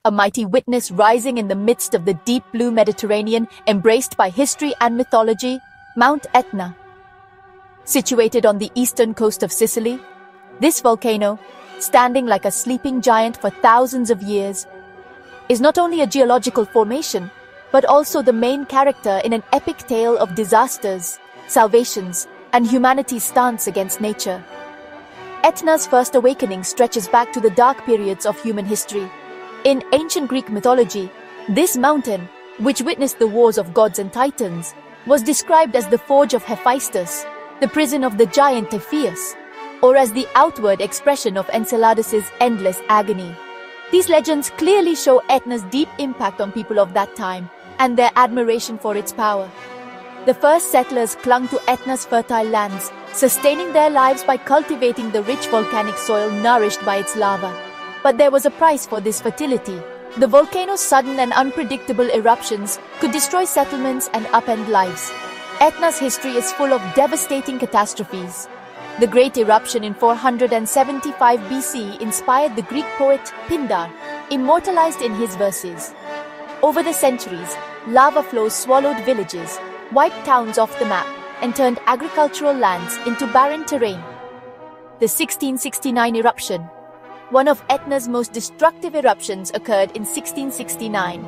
a mighty witness rising in the midst of the deep blue Mediterranean, embraced by history and mythology, Mount Etna. Situated on the eastern coast of Sicily, this volcano, standing like a sleeping giant for thousands of years, is not only a geological formation, but also the main character in an epic tale of disasters, salvations, and humanity's stance against nature. Etna's first awakening stretches back to the dark periods of human history. In ancient Greek mythology, this mountain, which witnessed the wars of gods and titans, was described as the forge of Hephaestus, the prison of the giant Defiance, or as the outward expression of Enceladus's endless agony. These legends clearly show Etna's deep impact on people of that time and their admiration for its power. The first settlers clung to Etna's fertile lands, sustaining their lives by cultivating the rich volcanic soil nourished by its lava. But there was a price for this fertility. The volcano's sudden and unpredictable eruptions could destroy settlements and upend lives. Etna's history is full of devastating catastrophes. The Great Eruption in 475 BC inspired the Greek poet Pindar, immortalized in his verses. Over the centuries, lava flows swallowed villages, wiped towns off the map, and turned agricultural lands into barren terrain. The 1669 eruption, one of Etna's most destructive eruptions, occurred in 1669.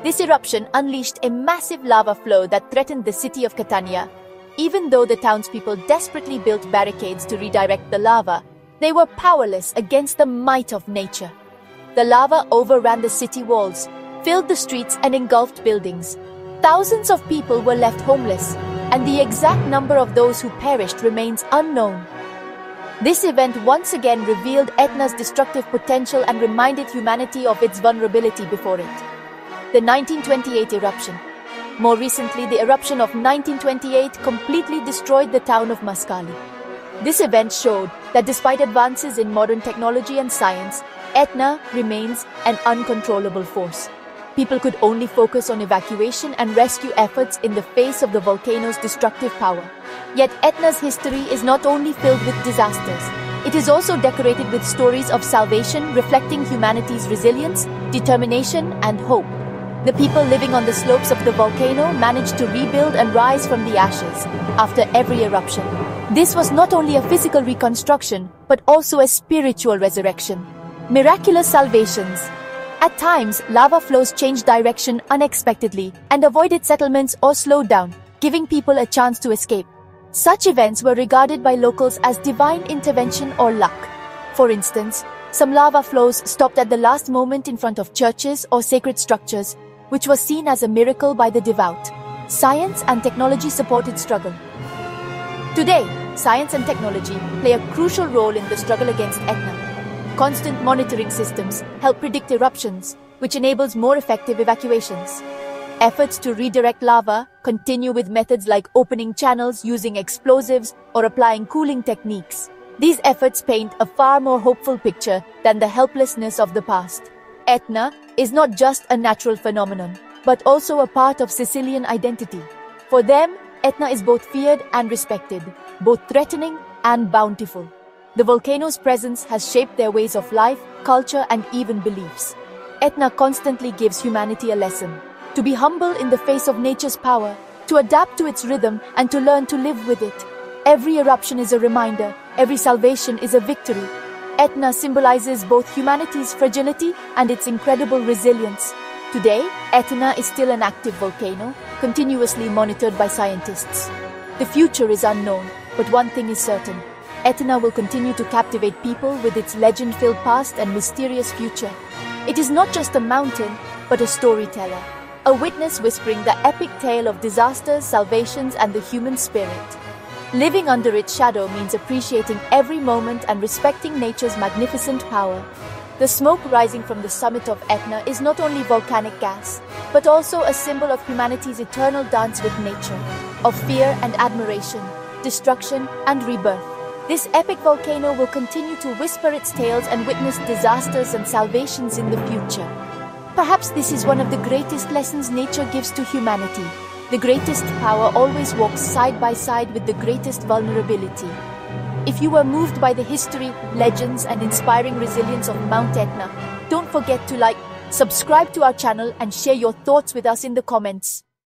This eruption unleashed a massive lava flow that threatened the city of Catania. Even though the townspeople desperately built barricades to redirect the lava, they were powerless against the might of nature. The lava overran the city walls, filled the streets and engulfed buildings. Thousands of people were left homeless, and the exact number of those who perished remains unknown. This event once again revealed Etna's destructive potential and reminded humanity of its vulnerability before it. The 1928 eruption. More recently, the eruption of 1928 completely destroyed the town of Mascali. This event showed that despite advances in modern technology and science, Etna remains an uncontrollable force. People could only focus on evacuation and rescue efforts in the face of the volcano's destructive power. Yet Etna's history is not only filled with disasters, it is also decorated with stories of salvation reflecting humanity's resilience, determination, and hope. The people living on the slopes of the volcano managed to rebuild and rise from the ashes after every eruption. This was not only a physical reconstruction, but also a spiritual resurrection. Miraculous Salvations. At times, lava flows changed direction unexpectedly and avoided settlements or slowed down, giving people a chance to escape. Such events were regarded by locals as divine intervention or luck. For instance, some lava flows stopped at the last moment in front of churches or sacred structures, which was seen as a miracle by the devout. Science and technology supported struggle. Today, science and technology play a crucial role in the struggle against Etna. Constant monitoring systems help predict eruptions, which enables more effective evacuations. Efforts to redirect lava continue with methods like opening channels using explosives or applying cooling techniques. These efforts paint a far more hopeful picture than the helplessness of the past. Etna is not just a natural phenomenon, but also a part of Sicilian identity. For them, Etna is both feared and respected, both threatening and bountiful. The volcano's presence has shaped their ways of life, culture, and even beliefs. Etna constantly gives humanity a lesson: to be humble in the face of nature's power, to adapt to its rhythm, and to learn to live with it. Every eruption is a reminder, every salvation is a victory. Etna symbolizes both humanity's fragility and its incredible resilience. Today, Etna is still an active volcano, continuously monitored by scientists. The future is unknown, but one thing is certain: Etna will continue to captivate people with its legend-filled past and mysterious future. It is not just a mountain, but a storyteller, a witness whispering the epic tale of disasters, salvations, and the human spirit. Living under its shadow means appreciating every moment and respecting nature's magnificent power. The smoke rising from the summit of Etna is not only volcanic gas, but also a symbol of humanity's eternal dance with nature, of fear and admiration, destruction and rebirth. This epic volcano will continue to whisper its tales and witness disasters and salvations in the future. Perhaps this is one of the greatest lessons nature gives to humanity. The greatest power always walks side by side with the greatest vulnerability. If you were moved by the history, legends, and inspiring resilience of Mount Etna, don't forget to like, Subscribe to our channel and share your thoughts with us in the comments.